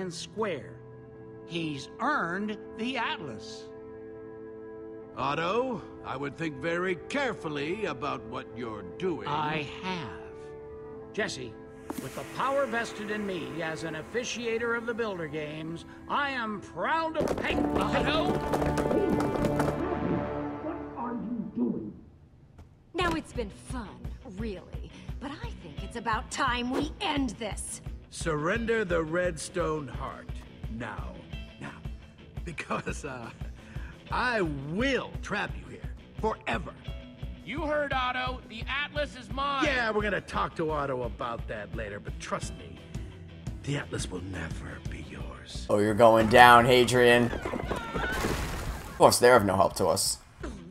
Union Square. He's earned the Atlas. Otto, I would think very carefully about what you're doing. I have. Jesse, with the power vested in me as an officiator of the Builder Games, I am proud to pay... Otto? What are you doing? Now it's been fun, really. But I think it's about time we end this. Surrender the Redstone Heart. Now. Because, I will trap you here. Forever. You heard, Otto. The Atlas is mine. Yeah, we're gonna talk to Otto about that later, but trust me, the Atlas will never be yours. Oh, you're going down, Hadrian. Of course, they're of no help to us.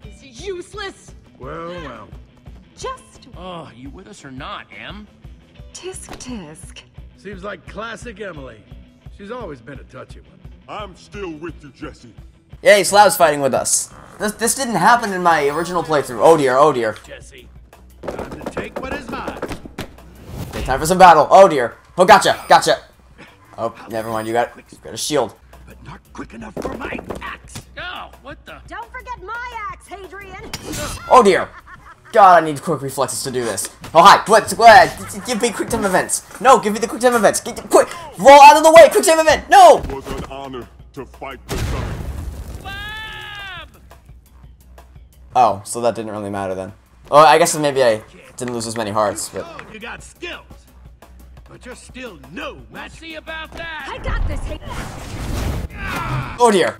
This is useless. Well. Just Oh, you with us or not, Em? tisk tisk. Seems like classic Emily. She's always been a touchy one. I'm still with you, Jesse. Yay, Slab's fighting with us. This didn't happen in my original playthrough. Oh dear, oh dear. Jesse, time to take what is mine. Okay, time for some battle. Oh dear. Oh, gotcha. Oh, never mind. You got a shield. But not quick enough for my axe. Oh, what the? Don't forget my axe, Hadrian. Oh dear. God, I need quick reflexes to do this. Oh hi, give me quick time events. No, give me the quick time events. Quick, roll out of the way. Quick time event. No. It was an honor to fight the sun. Oh, so that didn't really matter then. Oh, I guess maybe I didn't lose as many hearts, but... Oh, you got skills, but you're still no We'll match. see about that. I got this, Hadrian. Oh dear.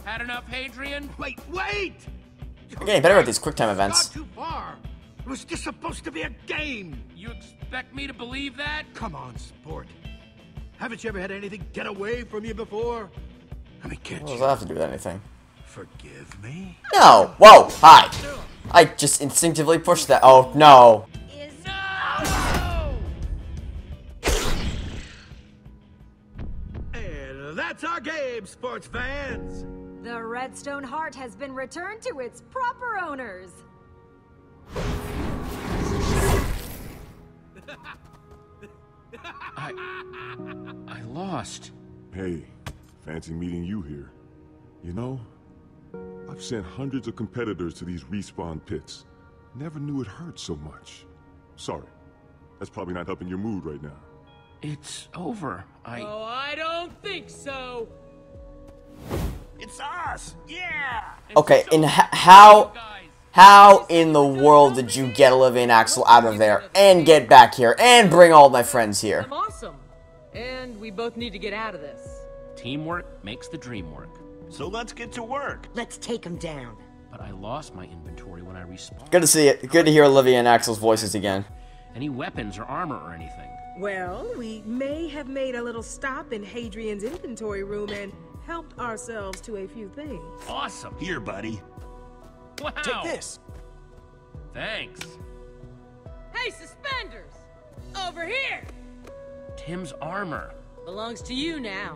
Had enough, Hadrian? Wait! I'm getting better at these quick time events. Not too far. It was just supposed to be a game. You expect me to believe that? Come on, sport. Haven't you ever had anything get away from you before? I mean, can't What does you that have to do with anything? forgive me? No! Whoa! Hi! I just instinctively pushed that. Oh, no. No! And that's our game, sports fans. The Redstone Heart has been returned to its proper owners. I lost. Hey, fancy meeting you here. You know, I've sent hundreds of competitors to these respawn pits. Never knew it hurt so much. Sorry. That's probably not helping your mood right now. It's over. Oh, I don't think so. It's us. Yeah. Okay, and how in the world did you get Olivia and Axel out of there and get back here and bring all my friends here? I'm awesome. And we both need to get out of this. Teamwork makes the dream work. So let's get to work. Let's take him down. But I lost my inventory when I respawned. Good to see it. Good to hear Olivia and Axel's voices again. Any weapons or armor or anything? Well, we may have made a little stop in Hadrian's inventory room and helped ourselves to a few things. Awesome. Here, buddy. Wow. Take this. Thanks. Hey, suspenders! Over here! Tim's armor. Belongs to you now.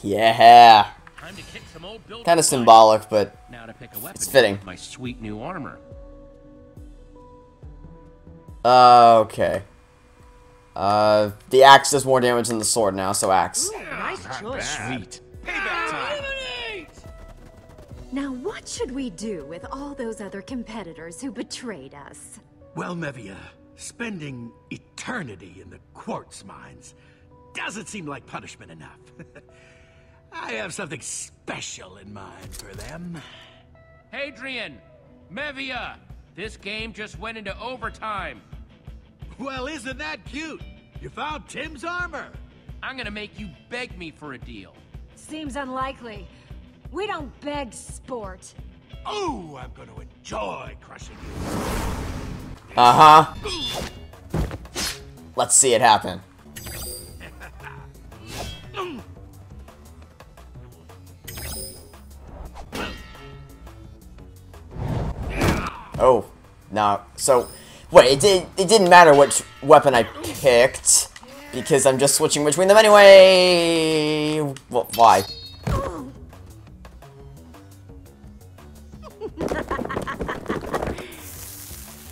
Yeah. Time to kick some old building. Kind of symbolic, but Now to pick a weapon. it's fitting. My sweet new armor. Okay. The axe does more damage than the sword now, so axe. Nice choice. Sweet. Payback time. Now what should we do with all those other competitors who betrayed us? Well, Mevia, spending eternity in the quartz mines doesn't seem like punishment enough. I have something special in mind for them. Hadrian! Mevia! This game just went into overtime. Well, isn't that cute? You found Tim's armor. I'm gonna make you beg me for a deal. Seems unlikely. We don't beg sport. Oh, I'm going to enjoy crushing you. Uh-huh. Let's see it happen. Oh, no. So, wait, it didn't matter which weapon I picked, because I'm just switching between them anyway. Well, why?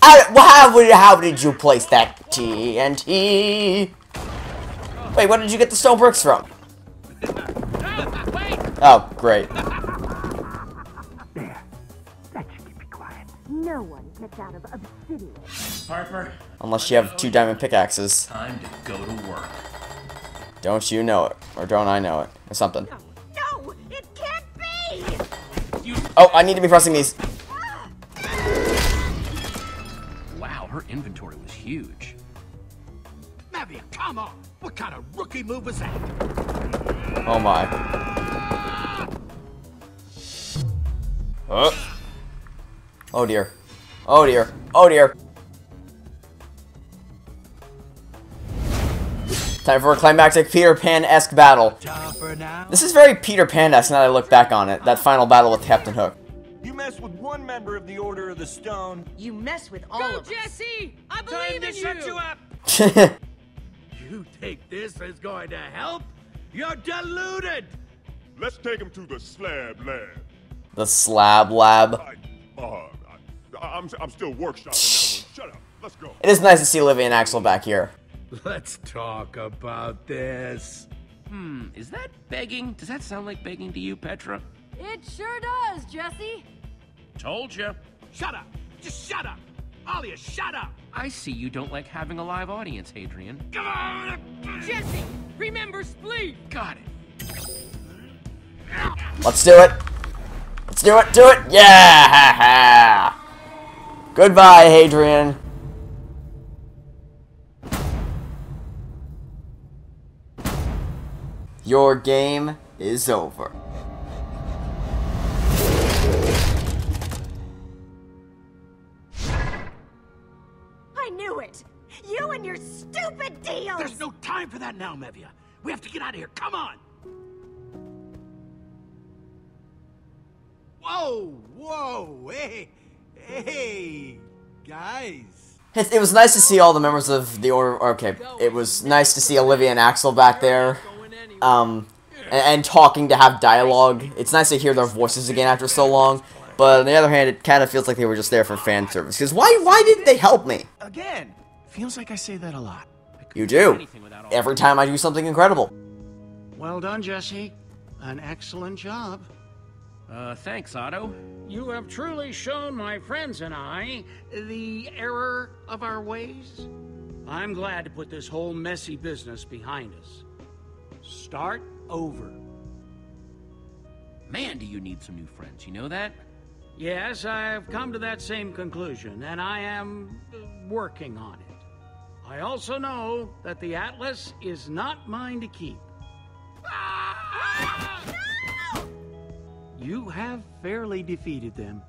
How did you place that TNT? Wait, where did you get the stone bricks from? Oh, great. There. That should keep me quiet. No one gets out of obsidian. Harper. Unless you have 2 diamond pickaxes. Time to go to work. Don't you know it? Or don't I know it? Or something. No, it can't be! Oh, I need to be pressing these. Wow, her inventory was huge. Mavia, come on! What kind of rookie move was that? Oh my. Oh dear. Oh dear. Oh dear. Time for a climactic Peter Pan-esque battle. This is very Peter Pan-esque now that I look back on it. That final battle with Captain Hook. You mess with one member of the Order of the Stone. You mess with all Go, of us. Jesse! I believe in you! Shut you up! You think this is going to help? You're deluded! Let's take him to the slab lab. The slab lab. I'm still workshopping that one. Shut up. Let's go. It is nice to see Olivia and Axel back here. Let's talk about this. Is that begging? Does that sound like begging to you, Petra? It sure does, Jesse. Told you. Shut up! Just shut up! All of you, shut up! I see you don't like having a live audience, Hadrian. Come on! Jesse! Remember Spleef! Got it. Let's do it. Let's do it. Do it. Yeah! Goodbye, Hadrian. Your game is over. I knew it! You and your stupid deals! There's no time for that now, Mevia. We have to get out of here. Come on! Whoa! Whoa! Hey, guys. It was nice to see all the members of the Order. Okay, it was nice to see Olivia and Axel back there, and talking to have dialogue. It's nice to hear their voices again after so long. But on the other hand, it kind of feels like they were just there for fan service. Because why didn't they help me? Again, feels like I say that a lot. You do. Every time I do something incredible. Well done, Jesse. An excellent job. Thanks, Otto. You have truly shown my friends and I the error of our ways. I'm glad to put this whole messy business behind us. Start over. Man, do you need some new friends, you know that? Yes, I've come to that same conclusion, and I am working on it. I also know that the Atlas is not mine to keep. You have fairly defeated them.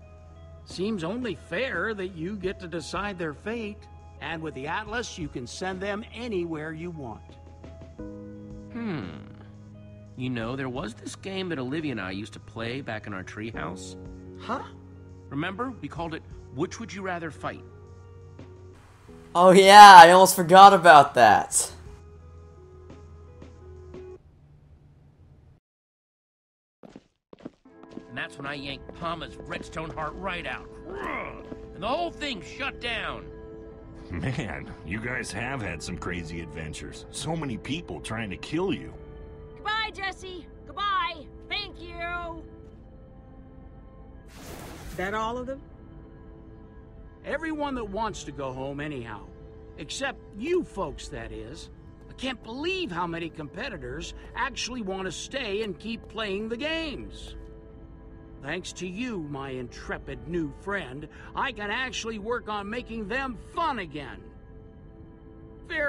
Seems only fair that you get to decide their fate, and with the Atlas, you can send them anywhere you want. You know, there was this game that Olivia and I used to play back in our treehouse. Huh? Remember? We called it Which Would You Rather Fight? Oh yeah, I almost forgot about that. And that's when I yanked Palma's redstone heart right out. And the whole thing shut down. Man, you guys have had some crazy adventures. So many people trying to kill you. Goodbye, Jesse. Goodbye. Thank you. That all of them? Everyone that wants to go home anyhow. Except you folks, that is. I can't believe how many competitors actually want to stay and keep playing the games. Thanks to you, my intrepid new friend, I can actually work on making them fun again.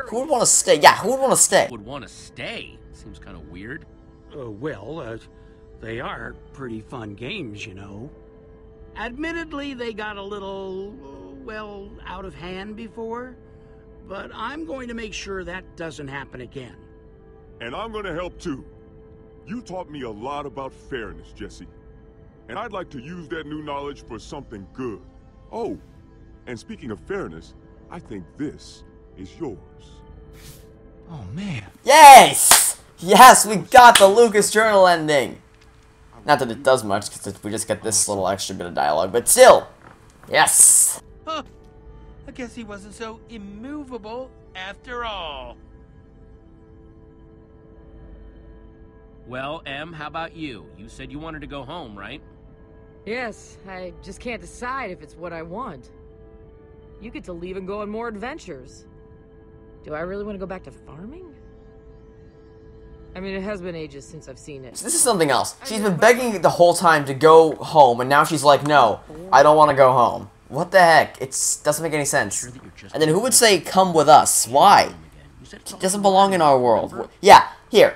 Who would want to stay? Yeah, who would want to stay? Would want to stay? Seems kind of weird. They are pretty fun games, you know. Admittedly, they got a little, well, out of hand before, but I'm going to make sure that doesn't happen again. And I'm gonna help too. You taught me a lot about fairness, Jesse. And I'd like to use that new knowledge for something good. Oh, and speaking of fairness, I think this is yours. Oh, man. Yes! Yes, we got the Lucas Journal ending. Not that it does much, because we just get this little extra bit of dialogue, but still. Yes! I guess he wasn't so immovable after all. Well, Em, how about you? You said you wanted to go home, right? Yes, I just can't decide if it's what I want. You get to leave and go on more adventures. Do I really want to go back to farming? I mean, it has been ages since I've seen it. This is something else. She's been begging the whole time to go home, and now she's like, no, I don't want to go home. What the heck? It doesn't make any sense. And then who would say, come with us? Why? It doesn't belong in our world. Yeah, here.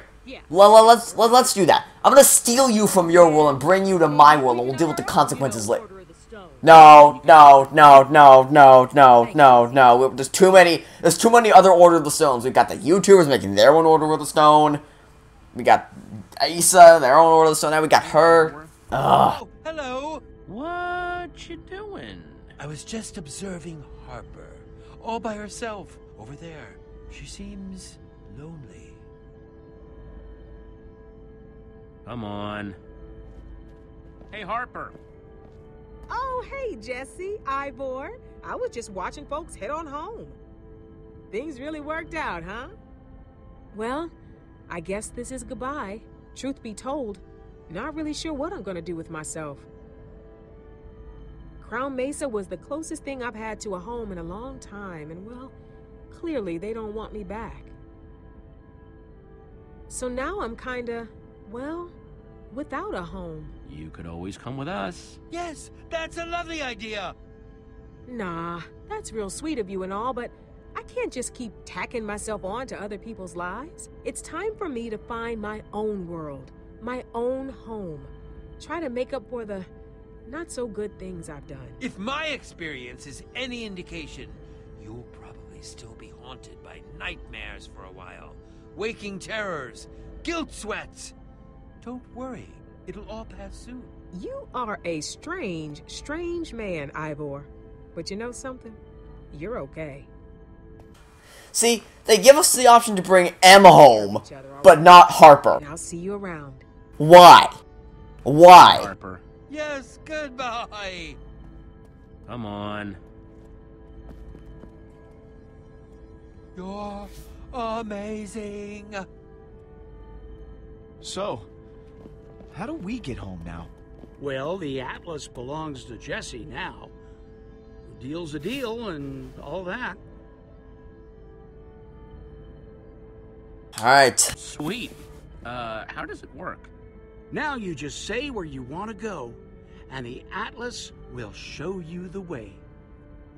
Let's do that. I'm gonna steal you from your world and bring you to my world, and we'll deal with the consequences later. No. There's too many other Order of the Stones. We got the YouTubers making their own Order of the Stone. We got Asa, their own Order of the Stone. Now we got her. Ugh. Oh, hello. What you doing? I was just observing Harper, all by herself over there. She seems lonely. Come on. Hey, Harper. Oh, hey, Jesse, Ivor. I was just watching folks head on home. Things really worked out, huh? Well, I guess this is goodbye. Truth be told, not really sure what I'm gonna do with myself. Crown Mesa was the closest thing I've had to a home in a long time, and well, clearly they don't want me back. So now I'm kinda, well, without a home. You could always come with us. Yes, that's a lovely idea. Nah, that's real sweet of you and all, but I can't just keep tacking myself on to other people's lives. It's time for me to find my own world, my own home. Try to make up for the not-so-good things I've done. If my experience is any indication, you'll probably still be haunted by nightmares for a while. Waking terrors, guilt sweats. Don't worry, it'll all pass soon. You are a strange, strange man, Ivor. But you know something? You're okay. See, they give us the option to bring Emma home, but not Harper. And I'll see you around. Why? Why? Harper. Yes, goodbye. Come on. You're amazing. So, how do we get home now? Well, the Atlas belongs to Jesse now. A deal's a deal and all that. Alright. Sweet. How does it work? Now you just say where you want to go, and the Atlas will show you the way.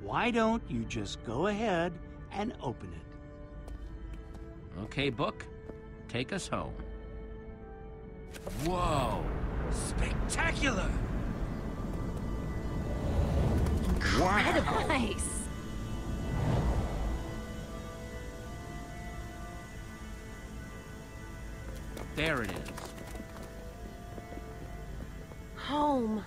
Why don't you just go ahead and open it? Okay, book. Take us home. Whoa! Spectacular! Incredible. Nice. There it is. Home.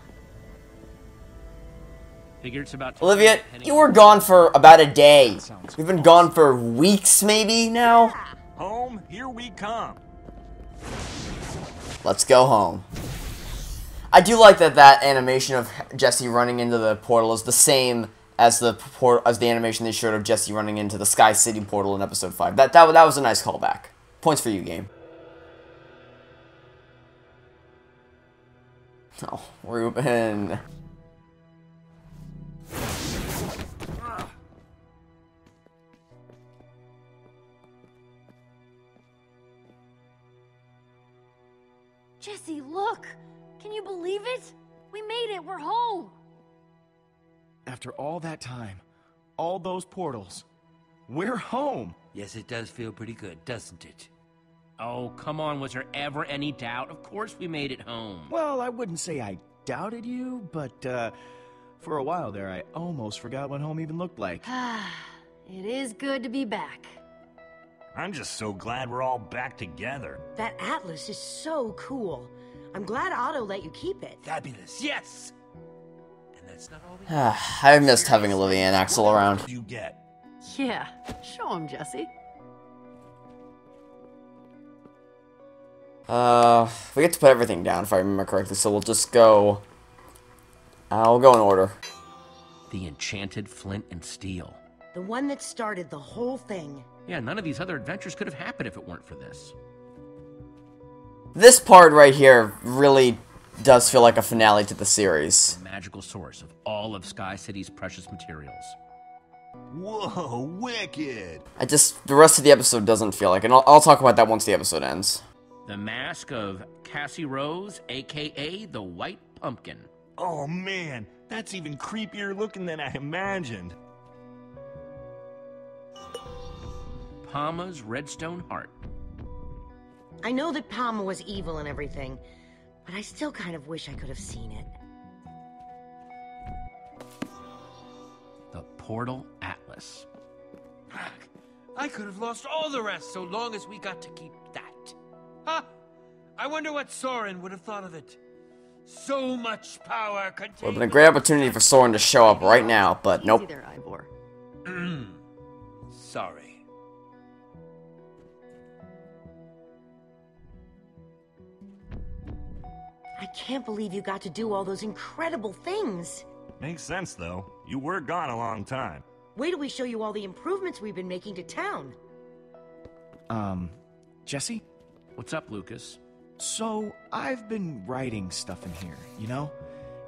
Figure it's about Olivia, you were gone for about a day. We've been gone for weeks, maybe, now? Home, here we come. Let's go home. I do like that animation of Jesse running into the portal is the same as the animation they showed of Jesse running into the Sky City portal in episode 5. That was a nice callback. Points for you, game. Oh, Ruben. Jesse, look! Can you believe it? We made it! We're home! After all that time, all those portals, we're home! Yes, it does feel pretty good, doesn't it? Oh, come on, was there ever any doubt? Of course we made it home. Well, I wouldn't say I doubted you, but, for a while there, I almost forgot what home even looked like. It is good to be back. I'm just so glad we're all back together. That Atlas is so cool. I'm glad Otto let you keep it. Fabulous, yes! And that's not all we I missed having Olivia and Axel around. You get. Yeah, show him, Jesse. We get to put everything down if I remember correctly, so we'll just go... I'll go in order. The enchanted flint and steel. The one that started the whole thing. Yeah, none of these other adventures could have happened if it weren't for this. This part right here really does feel like a finale to the series. The magical source of all of Sky City's precious materials. Whoa, wicked! The rest of the episode doesn't feel like it, and I'll talk about that once the episode ends. The mask of Cassie Rose, aka the White Pumpkin. Oh man, that's even creepier looking than I imagined. Palma's Redstone Heart. I know that Palma was evil and everything, but I still kind of wish I could have seen it. The Portal Atlas. I could have lost all the rest so long as we got to keep that. Huh? I wonder what Soren would have thought of it. So much power contained. Would have been a great opportunity for Soren to show up right now, but nope. There, Ivor. Sorry. I can't believe you got to do all those incredible things. Makes sense, though. You were gone a long time. Wait till we show you all the improvements we've been making to town. Jesse? What's up, Lucas? So, I've been writing stuff in here, you know?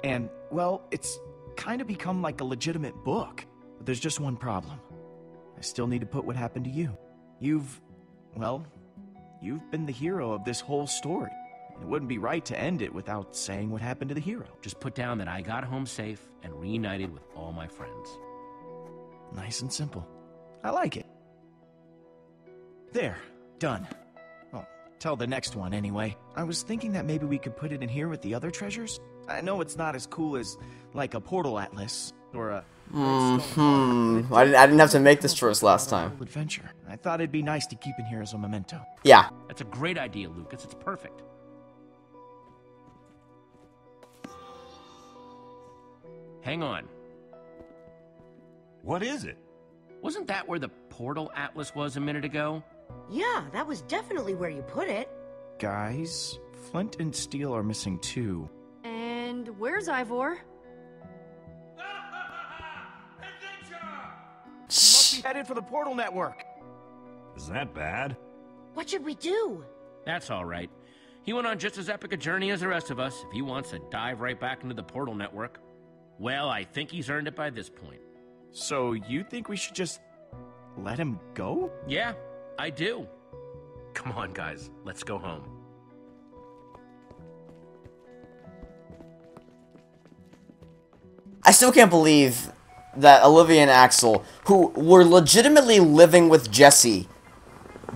And, well, it's kind of become like a legitimate book. But there's just one problem. I still need to put what happened to you. You've been the hero of this whole story. It wouldn't be right to end it without saying what happened to the hero. Just put down that I got home safe and reunited with all my friends. Nice and simple. I like it. There. Done. Well, tell the next one anyway. I was thinking that maybe we could put it in here with the other treasures. I know it's not as cool as, like, a portal atlas or a... I didn't have to make this choice last time. Adventure. I thought it'd be nice to keep in here as a memento. Yeah. That's a great idea, Lucas. It's perfect. Hang on. What is it? Wasn't that where the Portal Atlas was a minute ago? Yeah, that was definitely where you put it. Guys, flint and steel are missing too. And where's Ivor? Must be headed for the portal network. Is that bad? What should we do? That's all right. He went on just as epic a journey as the rest of us. If he wants to dive right back into the portal network, well, I think he's earned it by this point. So you think we should just let him go? Yeah, I do. Come on, guys. Let's go home. I still can't believe that Olivia and Axel, who were legitimately living with Jesse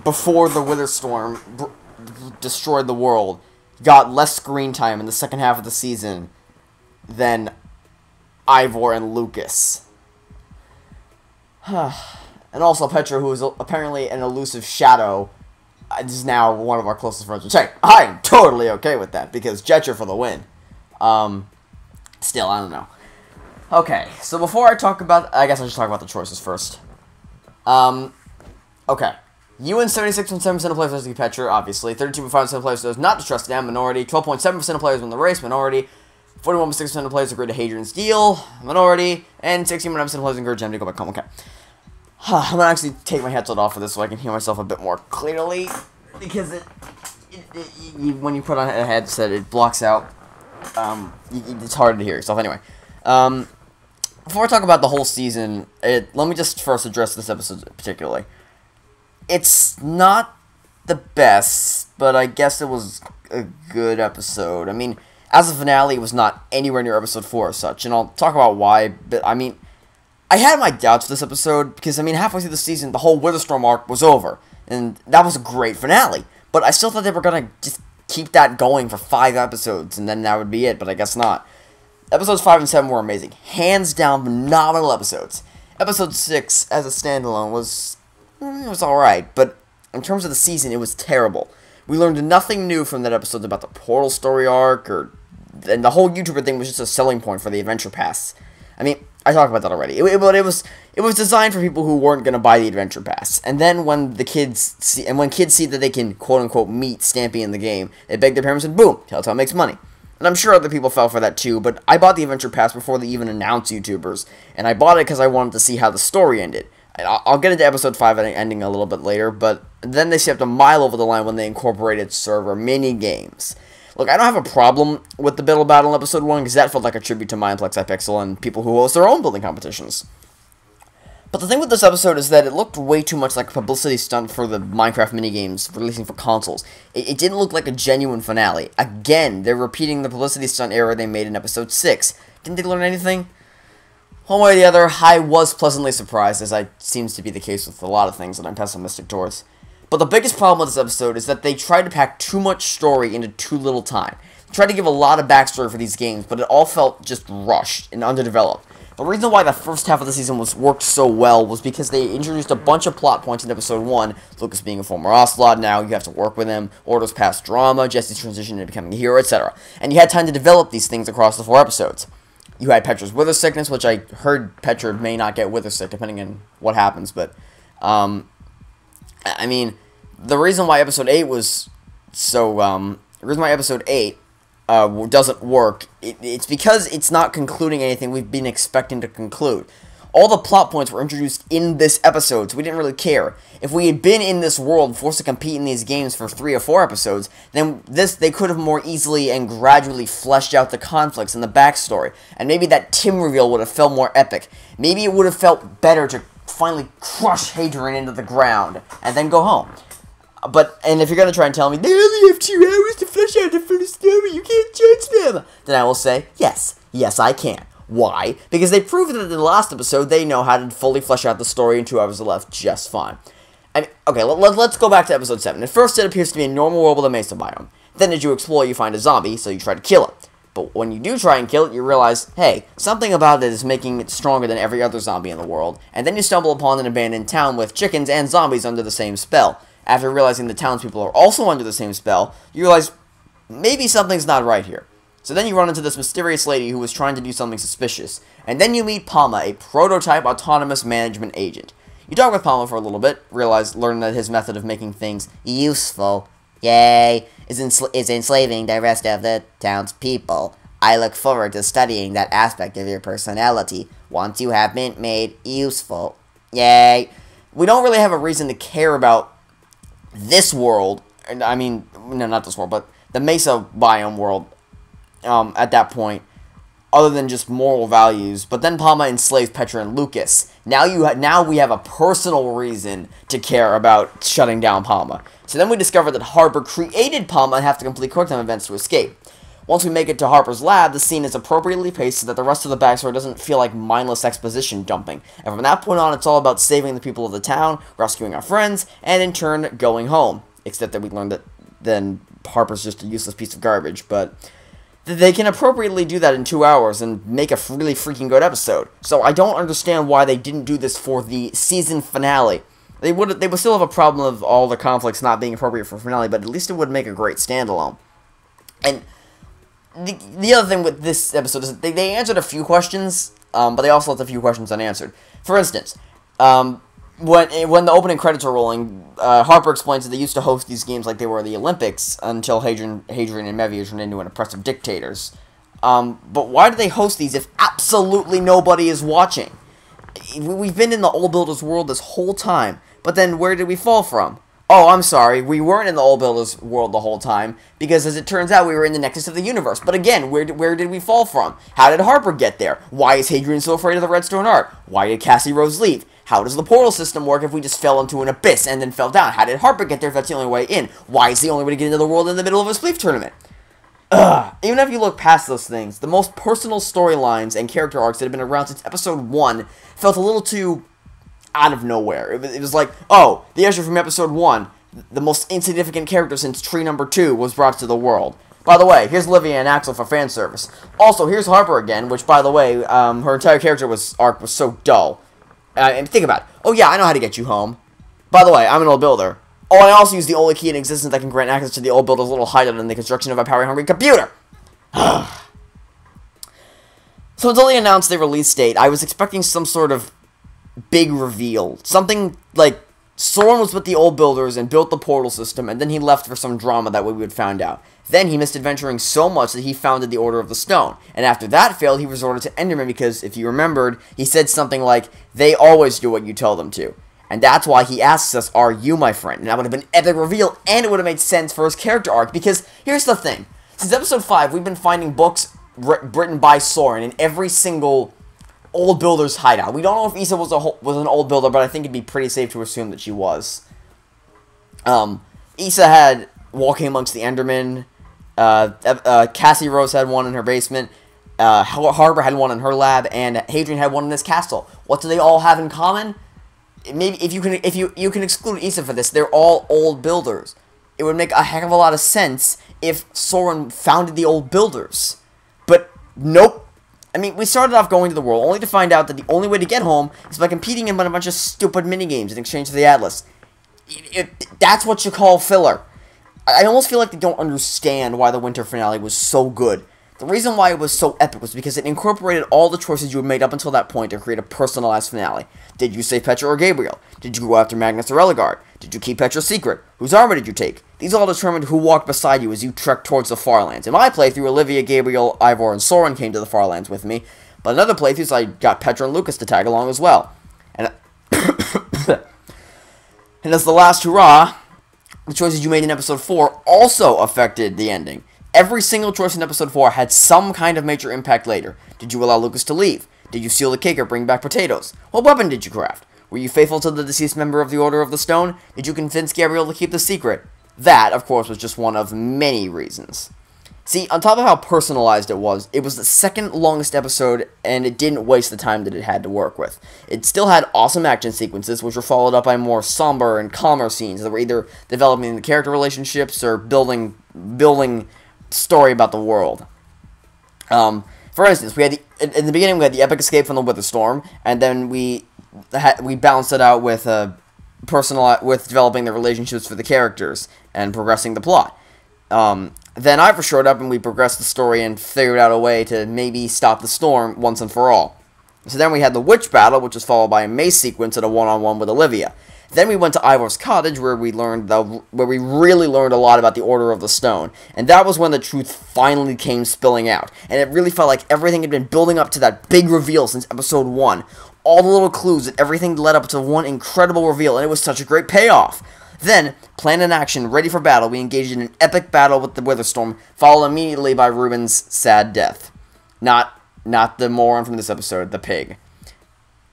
before the Wither Storm destroyed the world, got less screen time in the second half of the season than Ivor and Lucas. And also Petra, who is apparently an elusive shadow, is now one of our closest friends. Which, hey, I'm totally okay with that, because Jetcher for the win. Still, I don't know. Okay, so before I talk about... I guess I should talk about the choices first. Okay. You and 76.7% of players does Petra, obviously. 32.5% of players does not distrust them, minority. 12.7% of players win the race, minority. 41.6% of players agree to Hadrian's Deal, minority. And 16.9% of players encourage them to go back home. Okay. I'm going to actually take my headset off for this so I can hear myself a bit more clearly. Because when you put on a headset, it blocks out. It's hard to hear yourself. Anyway. Before I talk about the whole season, let me just first address this episode particularly. It's not the best, but I guess it was a good episode. I mean, as a finale, it was not anywhere near episode 4 or such, and I'll talk about why, but I mean, I had my doubts with this episode, because, I mean, halfway through the season, the whole Witherstorm arc was over, and that was a great finale, but I still thought they were gonna just keep that going for 5 episodes, and then that would be it, but I guess not. Episodes 5 and 7 were amazing. Hands down, phenomenal episodes. Episode 6, as a standalone, was alright, but in terms of the season, it was terrible. We learned nothing new from that episode about the Portal story arc, and the whole YouTuber thing was just a selling point for the Adventure Pass. I mean, I talked about that already. But it was designed for people who weren't going to buy the Adventure Pass. And then when kids see that they can, quote-unquote, meet Stampy in the game, they beg their parents and boom, Telltale makes money. And I'm sure other people fell for that too, but I bought the Adventure Pass before they even announced YouTubers, and I bought it because I wanted to see how the story ended. And I'll get into Episode 5 ending a little bit later, but then they stepped a mile over the line when they incorporated server mini-games. Look, I don't have a problem with the Biddle Battle in Episode 1, because that felt like a tribute to Mineplex iPixel and people who host their own building competitions. But the thing with this episode is that it looked way too much like a publicity stunt for the Minecraft minigames releasing for consoles. It didn't look like a genuine finale. Again, they're repeating the publicity stunt error they made in Episode 6. Didn't they learn anything? One way or the other, I was pleasantly surprised, as seems to be the case with a lot of things that I'm pessimistic towards. But the biggest problem with this episode is that they tried to pack too much story into too little time. They tried to give a lot of backstory for these games, but it all felt just rushed and underdeveloped. The reason why the first half of the season worked so well was because they introduced a bunch of plot points in Episode 1, Lucas being a former Ocelot, now you have to work with him, Ordo's past drama, Jesse's transition into becoming a hero, etc. And you had time to develop these things across the 4 episodes. You had Petra's wither sickness, which I heard Petra may not get wither sick, depending on what happens, but, I mean, the reason why Episode 8 was so, the reason why Episode 8 doesn't work, it's because it's not concluding anything we've been expecting to conclude. All the plot points were introduced in this episode, so we didn't really care. If we had been in this world, forced to compete in these games for 3 or 4 episodes, then they could have more easily and gradually fleshed out the conflicts and the backstory. And maybe that Tim reveal would have felt more epic. Maybe it would have felt better to finally crush Hadrian into the ground, and then go home. And if you're going to try and tell me, they only have 2 hours to flesh out the first story, you can't judge them, then I will say, yes, I can. Why? Because they proved that in the last episode, they know how to fully flesh out the story in 2 hours left just fine. I mean, okay, let's go back to Episode 7. At first, it appears to be a normal world with a mesa biome. Then as you explore, you find a zombie, so you try to kill it. But when you do try and kill it, you realize, hey, something about it is making it stronger than every other zombie in the world. And then you stumble upon an abandoned town with chickens and zombies under the same spell. After realizing the townspeople are also under the same spell, you realize maybe something's not right here. So then you run into this mysterious lady who was trying to do something suspicious. And then you meet Palma, a prototype autonomous management agent. You talk with Palma for a little bit, learn that his method of making things useful, yay, is enslaving the rest of the townspeople. I look forward to studying that aspect of your personality once you have been made useful, yay. We don't really have a reason to care about this world, I mean, no, not this world, but the Mesa biome world, at that point, other than just moral values. But then Palma enslaves Petra and Lucas. Now we have a personal reason to care about shutting down Palma. So then we discover that Harper created Palma and have to complete QuickTime events to escape. Once we make it to Harper's lab, the scene is appropriately paced so that the rest of the backstory doesn't feel like mindless exposition dumping. And from that point on, it's all about saving the people of the town, rescuing our friends, and in turn, going home. Except that we learned that then Harper's just a useless piece of garbage, but they can appropriately do that in 2 hours and make a really freaking good episode. So I don't understand why they didn't do this for the season finale. They would still have a problem of all the conflicts not being appropriate for finale, but at least it would make a great standalone. And the other thing with this episode is that they answered a few questions, but they also left a few questions unanswered. For instance, when the opening credits are rolling, Harper explains that they used to host these games like they were the Olympics until Hadrian and Mevi turned into an oppressive dictators. But why do they host these if absolutely nobody is watching? We've been in the Old Builders world this whole time, but then where did we fall from? Oh, I'm sorry, we weren't in the Old Builders world the whole time, because as it turns out, we were in the Nexus of the Universe. But again, where did we fall from? How did Harper get there? Why is Hadrian so afraid of the Redstone Art? Why did Cassie Rose leave? How does the portal system work if we just fell into an abyss and then fell down? How did Harper get there if that's the only way in? Why is the only way to get into the world in the middle of a Spleef tournament? Even if you look past those things, the most personal storylines and character arcs that have been around since Episode 1 felt a little too out of nowhere. It was like, oh, the Usher from Episode 1, the most insignificant character since Tree Number 2, was brought to the world. By the way, here's Livia and Axel for fan service. Also, here's Harper again, which, by the way, her entire character arc was so dull. And think about it. Oh yeah, I know how to get you home. By the way, I'm an old builder. Oh, I also use the only key in existence that can grant access to the old builder's little hideout in the construction of a power-hungry computer. So until they announced their release date, I was expecting some sort of big reveal. Something like Soren was with the old builders and built the portal system, and then he left for some drama that we would find out. Then he missed adventuring so much that he founded the Order of the Stone. And after that failed, he resorted to Enderman because, if you remembered, he said something like, "They always do what you tell them to." And that's why he asks us, "Are you my friend?" And that would have been an epic reveal, and it would have made sense for his character arc, because here's the thing. Since episode 5, we've been finding books written by Soren in every single old builder's hideout. We don't know if Issa was an old builder, but I think it'd be pretty safe to assume that she was. Issa had Walking Amongst the Endermen. Cassie Rose had one in her basement. Harbor had one in her lab, and Hadrian had one in this castle. What do they all have in common? Maybe if you can exclude Issa for this, they're all old builders. It would make a heck of a lot of sense if Soren founded the old builders. But nope. I mean, we started off going to the world, only to find out that the only way to get home is by competing in a bunch of stupid minigames in exchange for the Atlas. That's what you call filler. I almost feel like they don't understand why the winter finale was so good. The reason why it was so epic was because it incorporated all the choices you had made up until that point to create a personalized finale. Did you save Petra or Gabriel? Did you go after Magnus or Eligard? Did you keep Petra secret? Whose armor did you take? These all determined who walked beside you as you trekked towards the Farlands. In my playthrough, Olivia, Gabriel, Ivor, and Soren came to the Farlands with me, but in other playthroughs, I got Petra and Lucas to tag along as well. And, and as the last hurrah, the choices you made in Episode 4 also affected the ending. Every single choice in Episode 4 had some kind of major impact later. Did you allow Lucas to leave? Did you seal the cake or bring back potatoes? What weapon did you craft? Were you faithful to the deceased member of the Order of the Stone? Did you convince Gabriel to keep the secret? That, of course, was just one of many reasons. See, on top of how personalized it was the second longest episode, and it didn't waste the time that it had to work with. It still had awesome action sequences, which were followed up by more somber and calmer scenes that were either developing the character relationships or building story about the world. For instance, we had in the beginning we had the epic escape from the Wither Storm, and then we balanced it out with developing the relationships for the characters and progressing the plot. Then Ivor showed up and we progressed the story and figured out a way to maybe stop the storm once and for all. So then we had the witch battle, which was followed by a mace sequence at a one-on-one with Olivia. Then we went to Ivor's cottage, where we really learned a lot about the Order of the Stone, and that was when the truth finally came spilling out. And it really felt like everything had been building up to that big reveal since Episode 1. All the little clues and everything led up to one incredible reveal, and it was such a great payoff. Then, planned in action, ready for battle, we engaged in an epic battle with the Witherstorm, followed immediately by Ruben's sad death. Not the moron from this episode, the pig.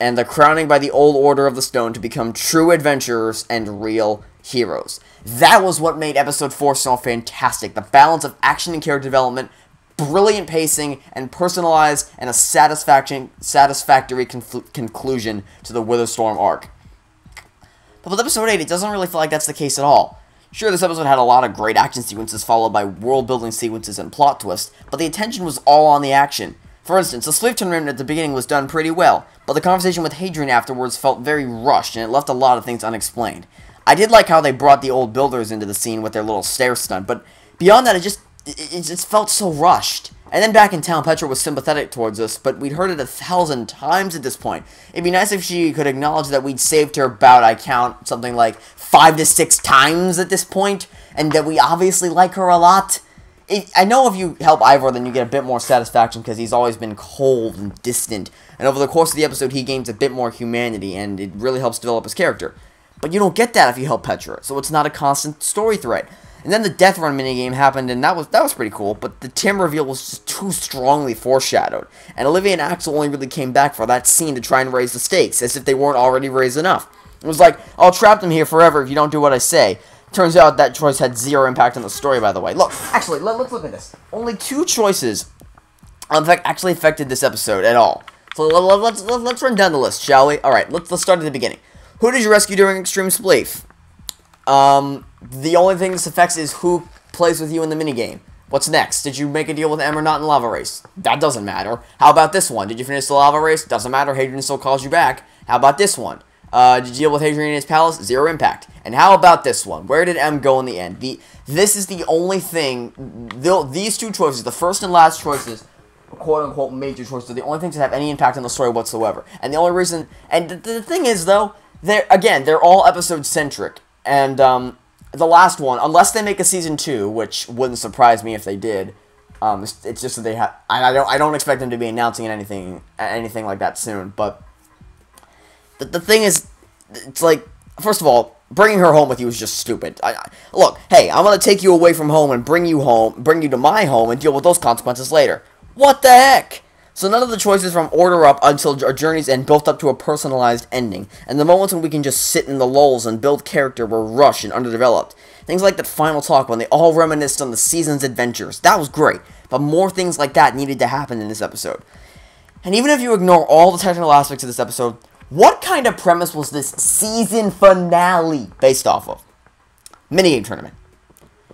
And the crowning by the old Order of the Stone to become true adventurers and real heroes. That was what made Episode 4 so fantastic. The balance of action and character development, brilliant pacing, and personalized and a satisfactory conclusion to the Witherstorm arc. But with Episode 8, it doesn't really feel like that's the case at all. Sure, this episode had a lot of great action sequences followed by world-building sequences and plot twists, but the attention was all on the action. For instance, the slave tournament at the beginning was done pretty well, but the conversation with Hadrian afterwards felt very rushed, and it left a lot of things unexplained. I did like how they brought the old builders into the scene with their little stair stunt, but beyond that, it just felt so rushed. And then back in town, Petra was sympathetic towards us, but we'd heard it 1,000 times at this point. It'd be nice if she could acknowledge that we'd saved her about, I count, something like 5 to 6 times at this point, and that we obviously like her a lot. I know if you help Ivor, then you get a bit more satisfaction because he's always been cold and distant, and over the course of the episode, he gains a bit more humanity, and it really helps develop his character. But you don't get that if you help Petra, so it's not a constant story thread. And then the Death Run minigame happened, and that was pretty cool, but the Tim reveal was just too strongly foreshadowed, and Olivia and Axel only really came back for that scene to try and raise the stakes, as if they weren't already raised enough. It was like, I'll trap them here forever if you don't do what I say. Turns out that choice had 0 impact on the story, by the way. Look, actually, let's look at this. Only 2 choices, in fact, actually affected this episode at all. So let's run down the list, shall we? Alright, let's start at the beginning. Who did you rescue during Extreme Spleef? The only thing this affects is who plays with you in the minigame. What's next? Did you make a deal with Em or not in Lava Race? That doesn't matter. How about this one? Did you finish the Lava Race? Doesn't matter. Hadrian still calls you back. How about this one? Did you deal with Hadrian in his palace? 0 impact. And how about this one? Where did Em go in the end? This is the only thing. These 2 choices, the first and last choices, quote-unquote major choices, are the only things that have any impact on the story whatsoever. And the only reason... And the thing is, though, they're all episode-centric. And the last one, unless they make a season 2, which wouldn't surprise me if they did, it's just that they have... I don't expect them to be announcing anything like that soon, but... The thing is, it's like, first of all, bringing her home with you is just stupid. Look, hey, I'm gonna take you away from home and bring you to my home and deal with those consequences later. What the heck? So none of the choices from order up until our journey's end built up to a personalized ending, and the moments when we can just sit in the lulls and build character were rushed and underdeveloped. Things like that final talk when they all reminisced on the season's adventures. That was great, but more things like that needed to happen in this episode. And even if you ignore all the technical aspects of this episode, what kind of premise was this season finale based off of? Minigame tournament.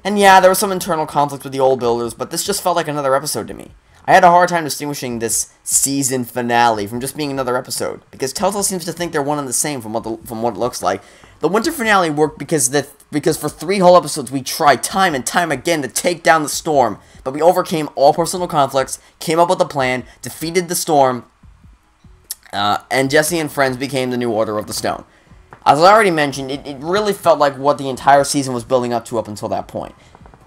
And yeah, there was some internal conflict with the old builders, but this just felt like another episode to me. I had a hard time distinguishing this season finale from just being another episode, because Telltale seems to think they're one and the same from what it looks like. The winter finale worked because for 3 whole episodes we tried time and time again to take down the storm, but we overcame all personal conflicts, came up with a plan, defeated the storm, and Jesse and friends became the new Order of the Stone. As I already mentioned, it really felt like what the entire season was building up to up until that point.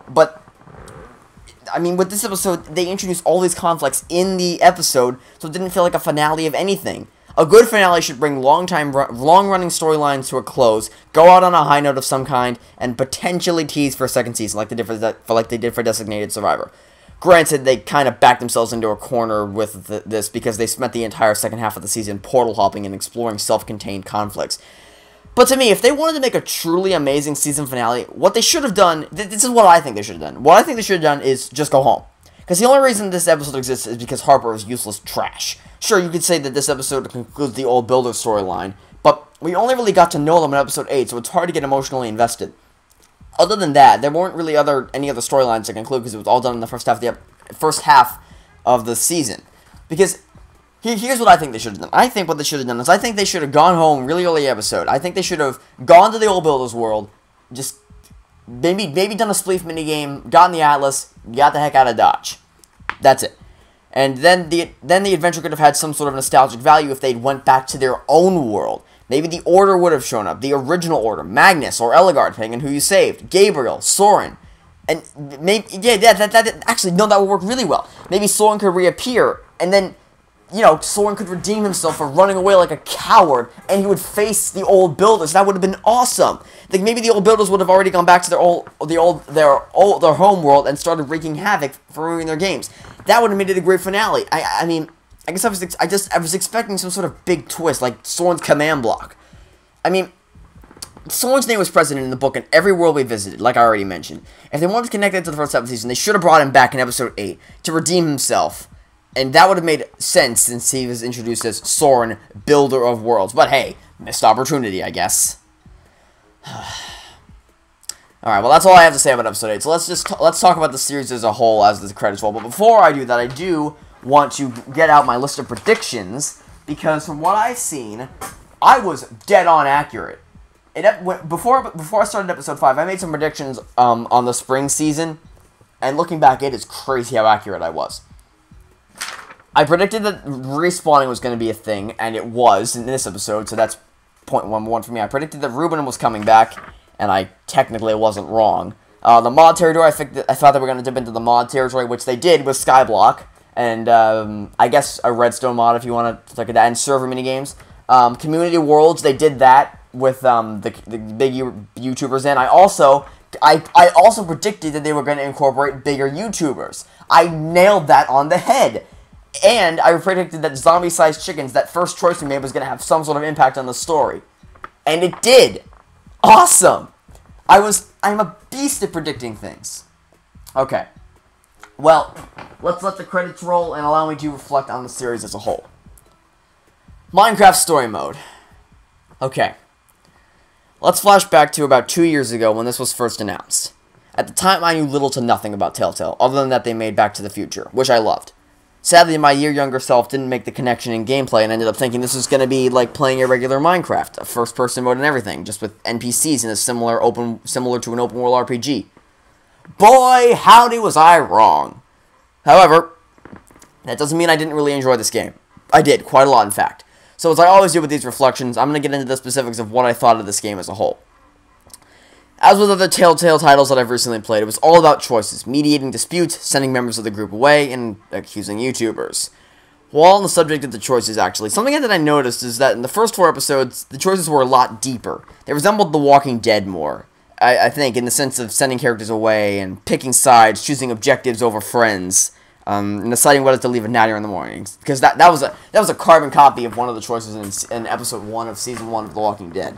But I mean, with this episode, they introduced all these conflicts in the episode, so it didn't feel like a finale of anything. A good finale should bring long-running storylines to a close, go out on a high note of some kind, and potentially tease for a second season, like they did for Designated Survivor. Granted, they kind of backed themselves into a corner with this because they spent the entire second half of the season portal hopping and exploring self-contained conflicts. But to me, if they wanted to make a truly amazing season finale, what they should have done, this is what I think they should have done. What I think they should have done is just go home. Because the only reason this episode exists is because Harper is useless trash. Sure, you could say that this episode concludes the old Builder storyline, but we only really got to know them in episode 8, so it's hard to get emotionally invested. Other than that, there weren't really any other storylines to conclude because it was all done in the first half of the season. Because here's what I think they should have done. I think what they should have done is I think they should have gone home really early episode. I think they should have gone to the old Builder's world, just maybe done a spleef minigame, gotten the Atlas, got the heck out of Dodge. That's it. And then the adventure could have had some sort of nostalgic value if they'd went back to their own world. Maybe the Order would have shown up, the original Order, Magnus or Eligard, depending on who you saved, Gabriel, Soren. And maybe, actually, no, that would work really well. Maybe Soren could reappear, and then, you know, Soren could redeem himself for running away like a coward, and he would face the old Builders. That would have been awesome. Like, maybe the old Builders would have already gone back to their home world and started wreaking havoc for ruining their games. That would have made it a great finale. I mean, I guess I was expecting some sort of big twist, like Soren's command block. I mean, Soren's name was present in the book in every world we visited, like I already mentioned. If they wanted to connect it to the first episode season, they should have brought him back in episode 8 to redeem himself. And that would have made sense since he was introduced as Soren, Builder of Worlds. But hey, missed opportunity, I guess. Alright, well that's all I have to say about episode 8. So let's talk about the series as a whole as the credits roll. But before I do that, I do want to get out my list of predictions, because from what I've seen, I was dead on accurate. Before I started episode 5, I made some predictions on the spring season, and looking back, it is crazy how accurate I was. I predicted that respawning was going to be a thing, and it was in this episode, so that's point 1 for me. I predicted that Ruben was coming back, and I technically wasn't wrong. The mod territory, I thought they were going to dip into the mod territory, which they did with Skyblock, and I guess a Redstone mod if you want to look at that, and server minigames. Community Worlds, they did that with the big YouTubers in. I also predicted that they were going to incorporate bigger YouTubers. I nailed that on the head. And I predicted that zombie-sized chickens, that first choice we made, was going to have some sort of impact on the story. And it did. Awesome. I'm a beast at predicting things. Okay. Well, let's let the credits roll and allow me to reflect on the series as a whole. Minecraft Story Mode. Okay. Let's flash back to about 2 years ago when this was first announced. At the time, I knew little to nothing about Telltale, other than that they made Back to the Future, which I loved. Sadly, my younger self didn't make the connection in gameplay and ended up thinking this was going to be like playing a regular Minecraft, a first-person mode and everything, just with NPCs in a similar to an open-world RPG. Boy, howdy was I wrong. However, that doesn't mean I didn't really enjoy this game. I did, quite a lot in fact. So as I always do with these reflections, I'm going to get into the specifics of what I thought of this game as a whole. As with other Telltale titles that I've recently played, it was all about choices, mediating disputes, sending members of the group away, and accusing YouTubers. While on the subject of the choices, actually, something that I noticed is that in the first 4 episodes, the choices were a lot deeper. They resembled The Walking Dead more, I think, in the sense of sending characters away and picking sides, choosing objectives over friends, and deciding whether to leave at night or in the mornings. Because that was a carbon copy of one of the choices in episode 1 of season 1 of The Walking Dead.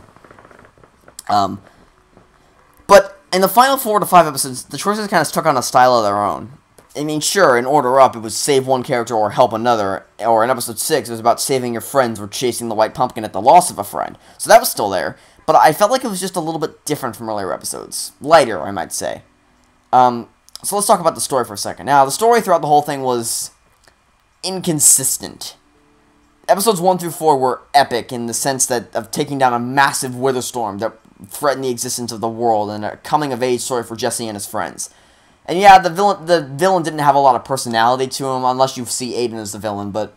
But in the final 4 to 5 episodes, the choices kind of took on a style of their own. I mean, sure, in Order Up, it was save one character or help another, or in episode 6, it was about saving your friends or chasing the white pumpkin at the loss of a friend. So that was still there, but I felt like it was just a little bit different from earlier episodes. Lighter, I might say. So let's talk about the story for a second. Now, the story throughout the whole thing was inconsistent. Episodes 1 through 4 were epic in the sense that of taking down a massive wither storm that threatened the existence of the world, and a coming-of-age story for Jesse and his friends. And yeah, the villain didn't have a lot of personality to him, unless you see Aiden as the villain, but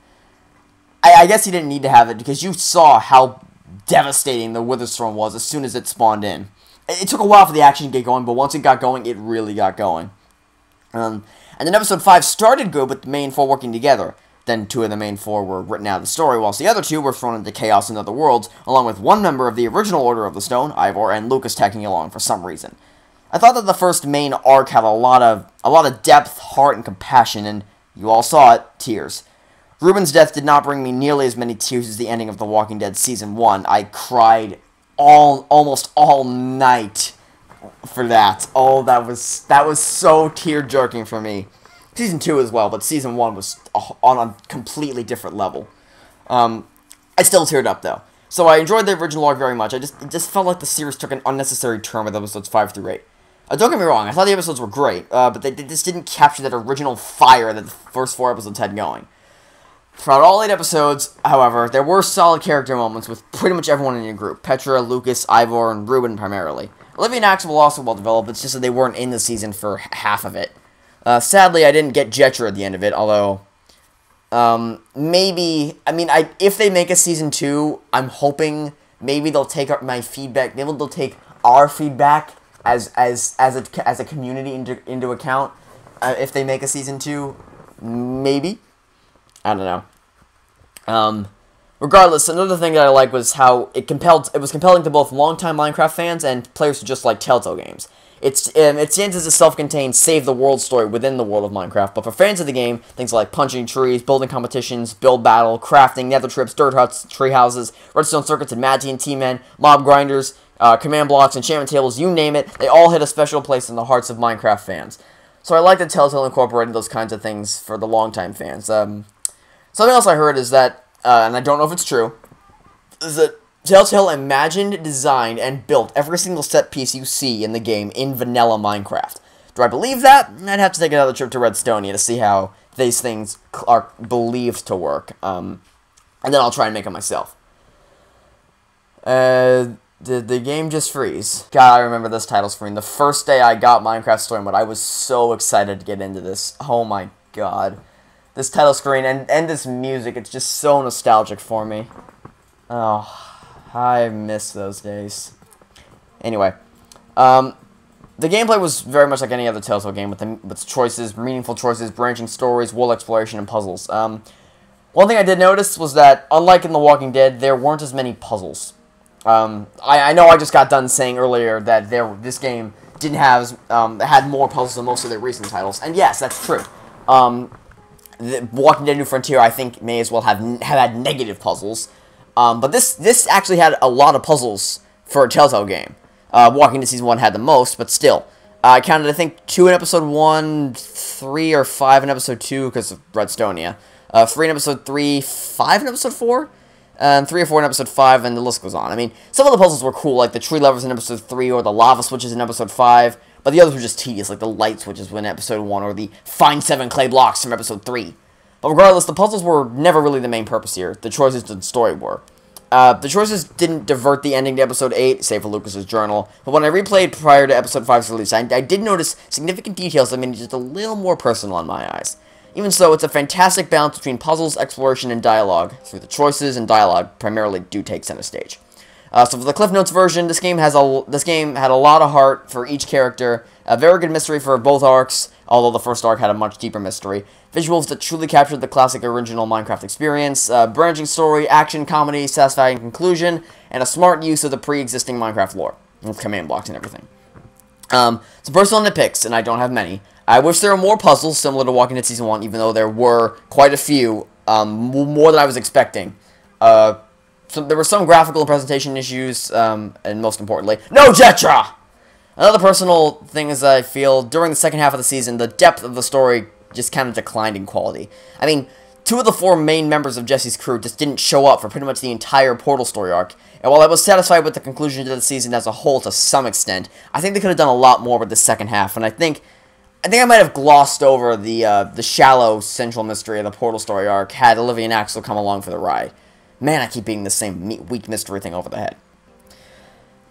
I guess he didn't need to have it, because you saw how devastating the Witherstorm was as soon as it spawned in. It took a while for the action to get going, but once it got going, it really got going. And then episode 5 started good with the main 4 working together. Then 2 of the main 4 were written out of the story, whilst the other 2 were thrown into chaos in other worlds, along with one member of the original Order of the Stone, Ivor, and Lucas tagging along for some reason. I thought that the first main arc had a lot of depth, heart, and compassion, and you all saw it, tears. Ruben's death did not bring me nearly as many tears as the ending of The Walking Dead Season 1. I cried almost all night for that. Oh, that was so tear-jerking for me. Season 2 as well, but Season 1 was on a completely different level. I still teared up, though. So I enjoyed the original arc very much. It just felt like the series took an unnecessary turn with episodes 5 through 8. Don't get me wrong, I thought the episodes were great, but they just didn't capture that original fire that the first 4 episodes had going. Throughout all 8 episodes, however, there were solid character moments with pretty much everyone in your group. Petra, Lucas, Ivor, and Ruben primarily. Olivia and Axel were also well developed, it's just that they weren't in the season for half of it. Sadly, I didn't get Jetra at the end of it, although maybe, if they make a season 2, I'm hoping maybe they'll take my feedback, maybe they'll take our feedback as a community into account. If they make a season 2, maybe. I don't know. Regardless, another thing that I like was how it was compelling to both longtime Minecraft fans and players who just like Telltale Games. It stands as a self-contained save the world story within the world of Minecraft, but for fans of the game, things like punching trees, building competitions, build battle, crafting, nether trips, dirt huts, tree houses, redstone circuits, and mad TNT men, mob grinders, command blocks, enchantment tables, you name it, they all hit a special place in the hearts of Minecraft fans. So I like that Telltale incorporated those kinds of things for the longtime fans. Something else I heard is that, and I don't know if it's true, is that Telltale imagined, designed, and built every single set piece you see in the game in vanilla Minecraft. Do I believe that? I'd have to take another trip to Redstonia to see how these things are believed to work. And then I'll try and make it myself. Did the game just freeze? God, I remember this title screen. The first day I got Minecraft Story Mode, I was so excited to get into this. Oh my god. This title screen and this music, it's just so nostalgic for me. Oh, I miss those days. Anyway, the gameplay was very much like any other Telltale game with choices, meaningful choices, branching stories, world exploration, and puzzles. One thing I did notice was that, unlike in The Walking Dead, there weren't as many puzzles. I know I just got done saying earlier that this game didn't have had more puzzles than most of their recent titles, and yes, that's true. The Walking Dead New Frontier, I think, may as well have had negative puzzles. But this actually had a lot of puzzles for a Telltale game. Walking Dead Season 1 had the most, but still. I counted, I think, 2 in Episode 1, 3 or 5 in Episode 2 because of Redstonia. 3 in Episode 3, 5 in Episode 4, and 3 or 4 in Episode 5, and the list goes on. I mean, some of the puzzles were cool, like the tree levers in Episode 3 or the lava switches in Episode 5, but the others were just tedious, like the light switches in Episode 1 or the find 7 clay blocks from Episode 3. But regardless, the puzzles were never really the main purpose here. The choices to the story were. The choices didn't divert the ending to Episode 8, save for Lucas's journal, but when I replayed prior to Episode 5's release, I did notice significant details that made it just a little more personal in my eyes. Even so, it's a fantastic balance between puzzles, exploration, and dialogue, through the choices and dialogue primarily do take center stage. So for the Cliff Notes version, this game had a lot of heart for each character, a very good mystery for both arcs, although the first arc had a much deeper mystery, visuals that truly captured the classic original Minecraft experience, branching story, action, comedy, satisfying conclusion, and a smart use of the pre-existing Minecraft lore, with command blocks and everything. Some personal nitpicks, and I don't have many. I wish there were more puzzles similar to Walking Dead Season 1, even though there were quite a few, more than I was expecting. So there were some graphical and presentation issues, and most importantly, no Jetra! Another personal thing is that I feel during the second half of the season, the depth of the story just kind of declined in quality. I mean, 2 of the 4 main members of Jesse's crew just didn't show up for pretty much the entire Portal story arc, and while I was satisfied with the conclusion to the season as a whole to some extent, I think they could have done a lot more with the second half, and I think I might have glossed over the shallow central mystery of the Portal story arc had Olivia and Axel come along for the ride. Man, I keep beating the same weak mystery thing over the head.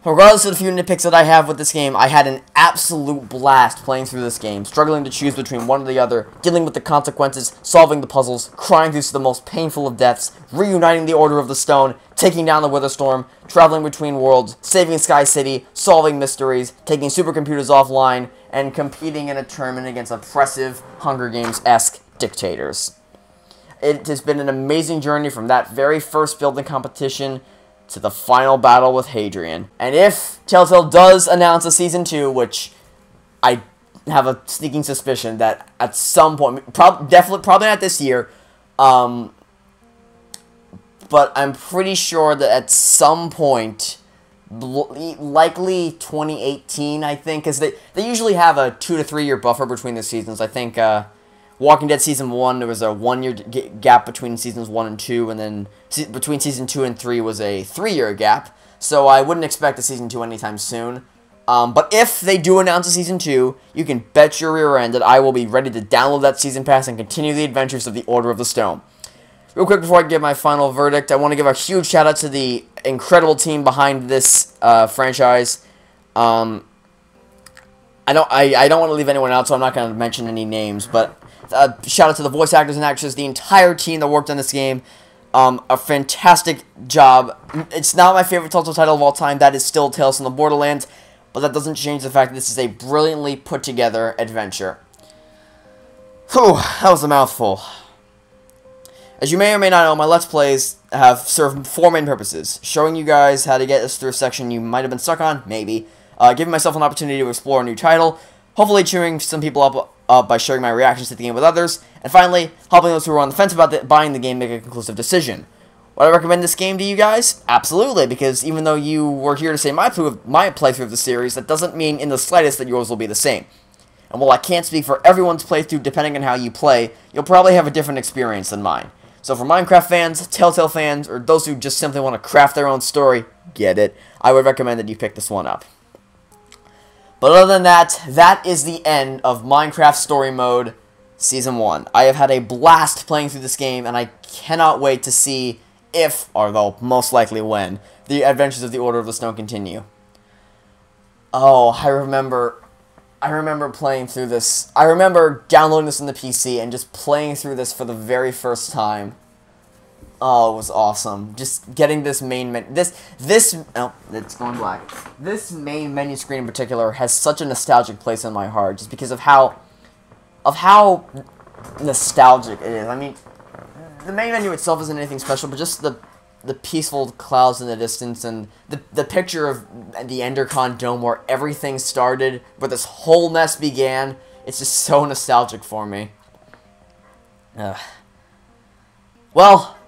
Regardless of the few nitpicks that I have with this game, I had an absolute blast playing through this game, struggling to choose between one or the other, dealing with the consequences, solving the puzzles, crying through the most painful of deaths, reuniting the Order of the Stone, taking down the Witherstorm, traveling between worlds, saving Sky City, solving mysteries, taking supercomputers offline, and competing in a tournament against oppressive Hunger Games-esque dictators. It has been an amazing journey from that very first building competition to the final battle with Hadrian. And if Telltale does announce a Season 2, which I have a sneaking suspicion that at some point, probably not this year, but I'm pretty sure that at some point, likely 2018, I think, because they usually have a 2 to 3 year buffer between the seasons. I think Walking Dead Season 1, there was a 1 year gap between Seasons 1 and 2, and then between Season 2 and 3 was a 3 year gap, so I wouldn't expect a Season 2 anytime soon. But if they do announce a Season 2, you can bet your rear end that I will be ready to download that Season Pass and continue the adventures of the Order of the Stone. Real quick before I give my final verdict, I want to give a huge shout out to the incredible team behind this franchise. I don't want to leave anyone out, so I'm not going to mention any names, but shout out to the voice actors and actresses, the entire team that worked on this game. A fantastic job. It's not my favorite Telltale title of all time. That is still Tales from the Borderlands, but that doesn't change the fact that this is a brilliantly put together adventure. Whew, that was a mouthful. As you may or may not know, my Let's Plays have served 4 main purposes. Showing you guys how to get us through a section you might have been stuck on, maybe. Giving myself an opportunity to explore a new title. Hopefully cheering some people up by sharing my reactions to the game with others, and finally, helping those who are on the fence about buying the game make a conclusive decision. Would I recommend this game to you guys? Absolutely, because even though you were here to say my playthrough of the series, that doesn't mean in the slightest that yours will be the same. And while I can't speak for everyone's playthrough depending on how you play, you'll probably have a different experience than mine. So for Minecraft fans, Telltale fans, or those who just simply want to craft their own story, get it, I would recommend that you pick this one up. But other than that, that is the end of Minecraft Story Mode Season 1. I have had a blast playing through this game, and I cannot wait to see if, or though most likely when, the adventures of the Order of the Stone continue. Oh, I remember playing through this. I remember downloading this on the PC and just playing through this for the very first time. Oh, it was awesome. Just getting this main menu. Oh, it's going black. This main menu screen in particular has such a nostalgic place in my heart, just because of how nostalgic it is. I mean, the main menu itself isn't anything special, but just the peaceful clouds in the distance and the picture of the Endercon dome where everything started, where this whole mess began. It's just so nostalgic for me. Well,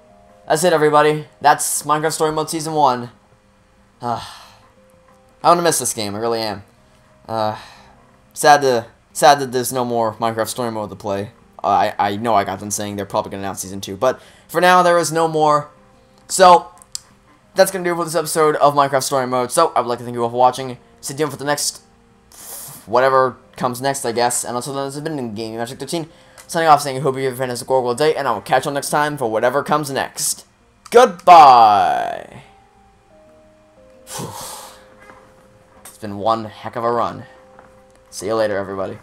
that's it, everybody. That's Minecraft Story Mode Season 1. I'm gonna miss this game, I really am. Sad that there's no more Minecraft Story Mode to play. I know I got them saying they're probably gonna announce Season 2, but for now, there is no more. So, that's gonna do it for this episode of Minecraft Story Mode. So, I would like to thank you all for watching. Stay tuned for the next, whatever comes next, I guess. And until then, this has been Gaming Magic 13. Signing off saying I hope you have a fantastic horrible day, and I will catch you next time for whatever comes next. Goodbye! It's been one heck of a run. See you later, everybody.